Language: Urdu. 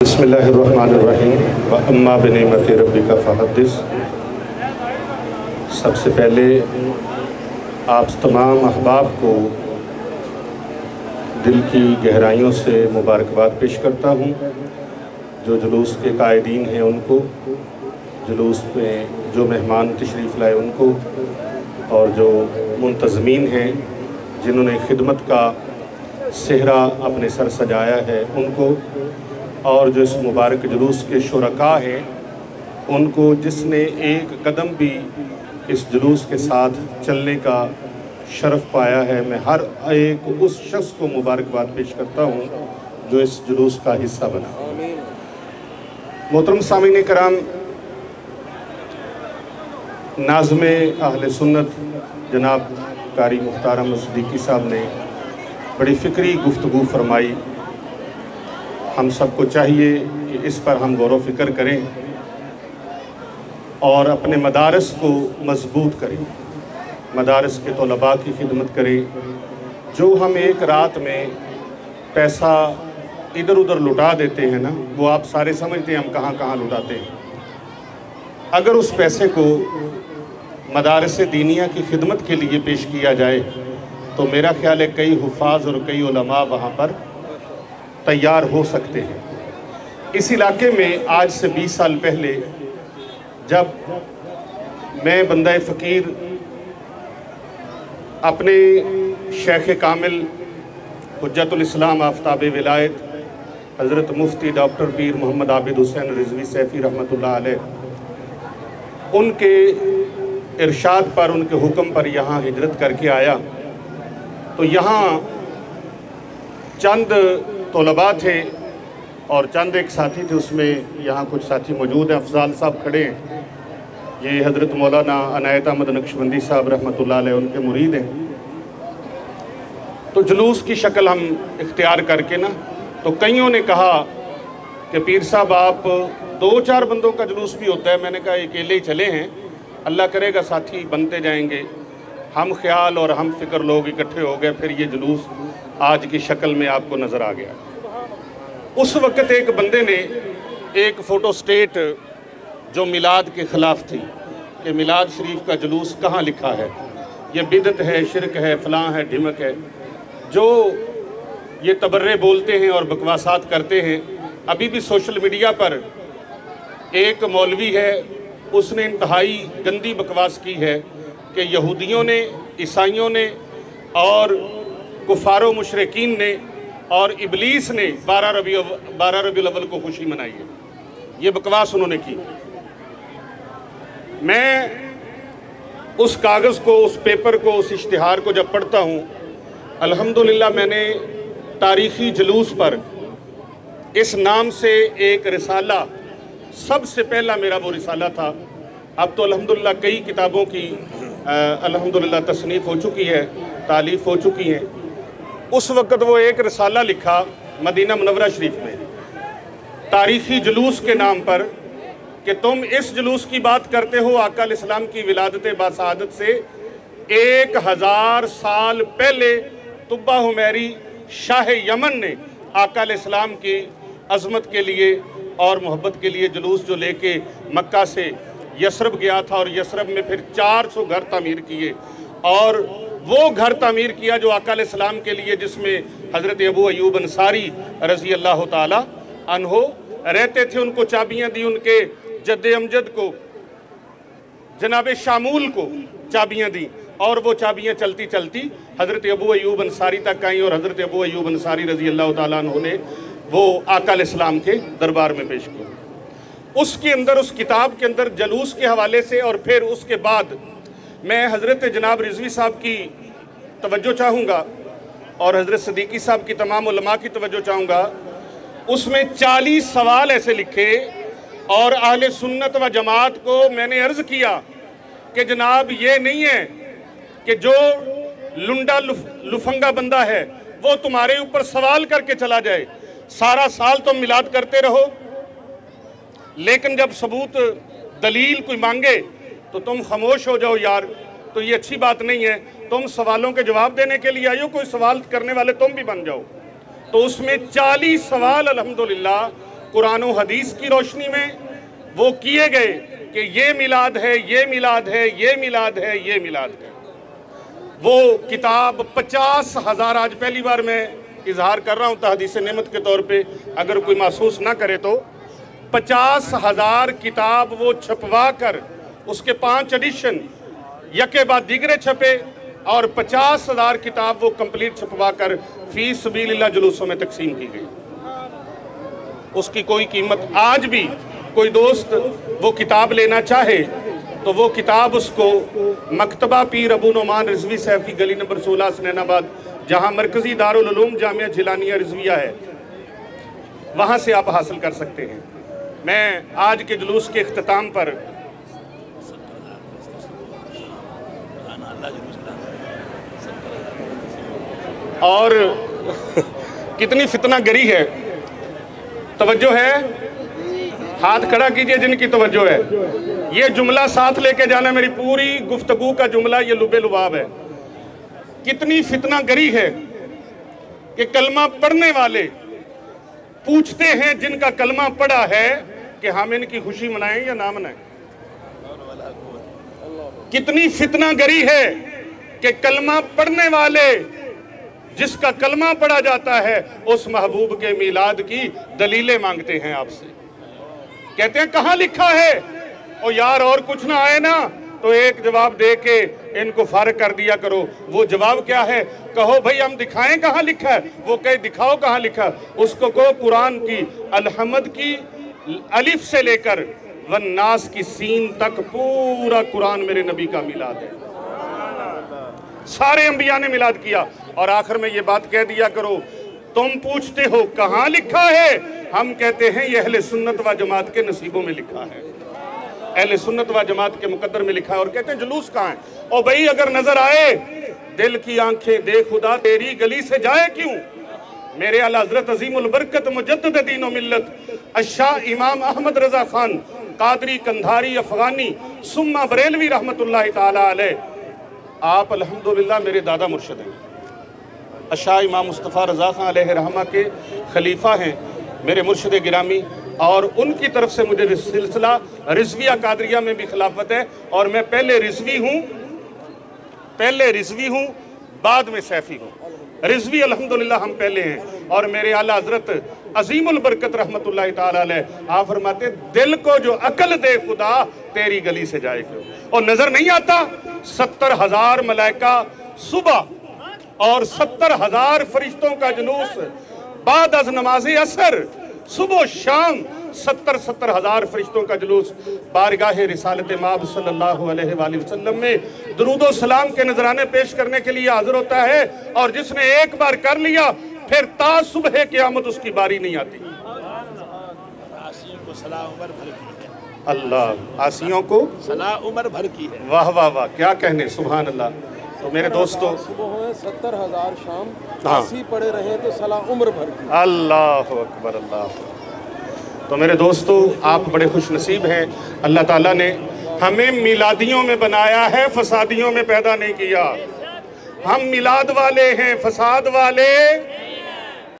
بسم اللہ الرحمن الرحیم وَأَمَّا بِنِعْمَتِ رَبِّكَ فَحَدِّثْ۔ سب سے پہلے آپ تمام احباب کو دل کی گہرائیوں سے مبارکباد پیش کرتا ہوں، جو جلوس کے قائدین ہیں ان کو، جلوس میں جو مہمان تشریف لائے ان کو، اور جو منتظمین ہیں جنہوں نے خدمت کا صحرا اپنے سر سجایا ہے ان کو، اور جو اس مبارک جلوس کے شرکاء ہیں ان کو، جس نے ایک قدم بھی اس جلوس کے ساتھ چلنے کا شرف پایا ہے۔ میں ہر ایک اس شخص کو مبارکباد پیش کرتا ہوں جو اس جلوس کا حصہ بنا۔ محترم سامعین کرام، ناظم اہل سنت جناب قاری مختار احمد صدیقی صاحب نے بڑی فکری گفتگو فرمائی۔ ہم سب کو چاہیے کہ اس پر ہم غور و فکر کریں اور اپنے مدارس کو مضبوط کریں، مدارس کے طلباء کی خدمت کریں۔ جو ہم ایک رات میں پیسہ ادھر ادھر لٹا دیتے ہیں نا، وہ آپ سارے سمجھتے ہیں ہم کہاں کہاں لٹاتے ہیں۔ اگر اس پیسے کو مدارس دینیہ کی خدمت کے لیے پیش کیا جائے تو میرا خیال ہے کئی حفاظ اور کئی علماء وہاں پر تیار ہو سکتے ہیں۔ اس علاقے میں آج سے 20 سال پہلے جب میں بندہ فقیر اپنے شیخ کامل حجت الاسلام آفتاب ولایت حضرت مفتی ڈاکٹر پیر محمد عابد حسین رضوی سیفی رحمۃ اللہ علیہ ان کے ارشاد پر، ان کے حکم پر یہاں ہجرت کر کے آیا تو یہاں چند طلباء تھے اور چند ایک ساتھی تھے، اس میں یہاں کچھ ساتھی موجود ہیں۔ افضال صاحب کھڑے ہیں، یہ حضرت مولانا عنایت احمد نقشبندی صاحب رحمۃ اللہ علیہ ان کے مرید ہیں۔ تو جلوس کی شکل ہم اختیار کر کے نا، تو کئیوں نے کہا کہ پیر صاحب آپ 2-4 بندوں کا جلوس بھی ہوتا ہے۔ میں نے کہا اکیلے ہی چلے ہیں، اللہ کرے گا ساتھی بنتے جائیں گے۔ ہم خیال اور ہم فکر لوگ اکٹھے ہو گئے، پھر یہ جلوس آج کی شکل میں آپ کو نظر آ گیا۔ اس وقت ایک بندے نے ایک فوٹو سٹیٹ جو میلاد کے خلاف تھی کہ میلاد شریف کا جلوس کہاں لکھا ہے، یہ بدعت ہے، شرک ہے، فلاں ہے، ڈھمک ہے، جو یہ تبرے بولتے ہیں اور بکواسات کرتے ہیں۔ ابھی بھی سوشل میڈیا پر ایک مولوی ہے، اس نے انتہائی گندی بکواس کی ہے کہ یہودیوں نے، عیسائیوں نے اور کفار و مشرکین نے اور ابلیس نے 12 ربیع الاول کو خوشی منائی ہے۔ یہ بکواس انہوں نے کی۔ میں اس کاغذ کو، اس پیپر کو، اس اشتہار کو جب پڑھتا ہوں، الحمدللہ میں نے تاریخی جلوس پر اس نام سے ایک رسالہ، سب سے پہلا میرا وہ رسالہ تھا۔ اب تو الحمدللہ کئی کتابوں کی الحمدللہ تصنیف ہو چکی ہے، تالیف ہو چکی ہیں۔ اس وقت وہ ایک رسالہ لکھا مدینہ منورہ شریف میں تاریخی جلوس کے نام پر کہ تم اس جلوس کی بات کرتے ہو، آقا علیہ السلام کی ولادت باسعادت سے 1000 سال پہلے طبہ حمیری شاہ یمن نے آقا علیہ السلام کی عظمت کے لیے اور محبت کے لیے جلوس جو لے کے مکہ سے یثرب گیا تھا، اور یثرب میں پھر 400 گھر تعمیر کیے، اور وہ گھر تعمیر کیا جو آقا علیہ السلام کے لیے، جس میں حضرت ابو ایوب انصاری رضی اللہ تعالی عنہ رہتے تھے۔ ان کو چابیاں دی، ان کے جد امجد کو، جناب شامول کو چابیاں دی، اور وہ چابیاں چلتی چلتی حضرت ابو ایوب انصاری تک آئیں، اور حضرت ابو ایوب انصاری رضی اللہ تعالیٰ عنہ نے وہ آقا علیہ السلام کے دربار میں پیش کیا۔ اس کے اندر، اس کتاب کے اندر جلوس کے حوالے سے، اور پھر اس کے بعد میں حضرت جناب رضوی صاحب کی توجہ چاہوں گا اور حضرت صدیقی صاحب کی تمام علماء کی توجہ چاہوں گا۔ اس میں 40 سوال ایسے لکھے، اور اہل سنت و جماعت کو میں نے عرض کیا کہ جناب یہ نہیں ہے کہ جو لنڈا لفنگا بندہ ہے وہ تمہارے اوپر سوال کر کے چلا جائے، سارا سال تم میلاد کرتے رہو، لیکن جب ثبوت دلیل کوئی مانگے تو تم خاموش ہو جاؤ یار، تو یہ اچھی بات نہیں ہے۔ تم سوالوں کے جواب دینے کے لیے آئیو، کوئی سوال کرنے والے تم بھی بن جاؤ۔ تو اس میں 40 سوال الحمدللہ قرآن و حدیث کی روشنی میں وہ کیے گئے کہ یہ میلاد ہے، یہ میلاد ہے، یہ میلاد ہے، یہ میلاد ہے۔ وہ کتاب 50,000، آج پہلی بار میں اظہار کر رہا ہوں تحدیث نعمت کے طور پہ، اگر کوئی محسوس نہ کرے تو 50,000 کتاب وہ چھپوا کر، اس کے 5 ایڈیشن یکے بعد دیگرے چھپے، اور 50,000 کتاب وہ کمپلیٹ چھپوا کر فی سبیل اللہ جلوسوں میں تقسیم کی گئی۔ اس کی کوئی قیمت، آج بھی کوئی دوست وہ کتاب لینا چاہے تو وہ کتاب اس کو مکتبہ پیر ابو نعمان رضوی سیفی گلی نمبر 16 حسنین آباد، جہاں مرکزی دارالعلوم جامعہ جیلانیہ رضویہ ہے، وہاں سے آپ حاصل کر سکتے ہیں۔ میں آج کے جلوس کے اختتام پر اور کتنی فتنہ گری ہے، توجہ ہے؟ ہاتھ کھڑا کیجئے جن کی توجہ ہے۔ یہ جملہ ساتھ لے کے جانا، میری پوری گفتگو کا جملہ یہ لب لباب ہے۔ کتنی فتنہ گری ہے کہ کلمہ پڑھنے والے پوچھتے ہیں جن کا کلمہ پڑھا ہے کہ ہم ان کی خوشی منائیں یا نہ منائیں۔ کتنی فتنہ گری ہے کہ کلمہ پڑھنے والے جس کا کلمہ پڑھا جاتا ہے اس محبوب کے میلاد کی دلیلیں مانگتے ہیں آپ سے، کہتے ہیں کہاں لکھا ہے؟ اور یار اور کچھ نہ آئے نا تو ایک جواب دے کے ان کو فارغ کر دیا کرو۔ وہ جواب کیا ہے؟ کہو بھئی ہم دکھائیں کہاں لکھا ہے، وہ کہے دکھاؤ کہاں لکھا ہے۔ اس کو کہو قرآن کی الحمد کی الف سے لے کر والناس کی سین تک پورا قرآن میرے نبی کا میلاد ہے، سارے انبیاء نے میلاد کیا۔ اور آخر میں یہ بات کہہ دیا کرو، تم پوچھتے ہو کہاں لکھا ہے، ہم کہتے ہیں یہ اہل سنت و جماعت کے نصیبوں میں لکھا ہے، اہل سنت و جماعت کے مقدر میں لکھا ہے۔ اور کہتے ہیں جلوس کہاں ہے؟ اور بھئی اگر نظر آئے، دل کی آنکھیں دے خدا تیری گلی سے جائے کیوں؟ میرے اعلیٰ حضرت عظیم البرکت مجدد دین و ملت الشاہ امام احمد رضا خان قادری کندھاری افغانی ثم بریلوی رحمت اللہ تعالیٰ علیہ، آپ الحمدللہ میرے دادا مرشد ہیں، الشاہ امام مصطفیٰ رضا خان علیہ رحمہ کے خلیفہ ہیں، میرے مرشد گرامی، اور ان کی طرف سے مجھے سلسلہ رضویہ قادریہ میں بھی خلافت ہے، اور میں پہلے رضوی ہوں بعد میں سیفی ہوں۔ رضوی الحمدللہ ہم پہلے ہیں، اور میرے اعلیٰ حضرت عظیم البرکت رحمت اللہ تعالیٰ علیہ آپ فرماتے دل کو جو عقل دے خدا تیری گلی سے جائے کیوں؟ اور نظر نہیں آتا 70,000 ملائکہ صبح اور 70,000 فرشتوں کا جلوس بعد از نماز عصر، صبح و شام 70,000 فرشتوں کا جلوس بارگاہ رسالت مآب صلی اللہ علیہ وآلہ وسلم میں درود و سلام کے نذرانے پیش کرنے کے لیے حاضر ہوتا ہے، اور جس نے ایک بار کر لیا پھر تا صبح قیامت اس کی باری نہیں آتی۔ اللہ عاصیوں کو صلاح عمر بھر کی ہے۔ واہ واہ واہ، کیا کہنے، سبحان اللہ۔ تو میرے دوستو، صبح ہوئے 70,000 شام، 80 پڑے رہے تو صلاح عمر بھر کی۔ اللہ اکبر، اللہ اکبر۔ تو میرے دوستو، آپ بڑے خوش نصیب ہیں، اللہ تعالیٰ نے ہمیں میلادیوں میں بنایا ہے، فسادیوں میں پیدا نہیں کیا۔ ہم میلاد والے ہیں، فساد والے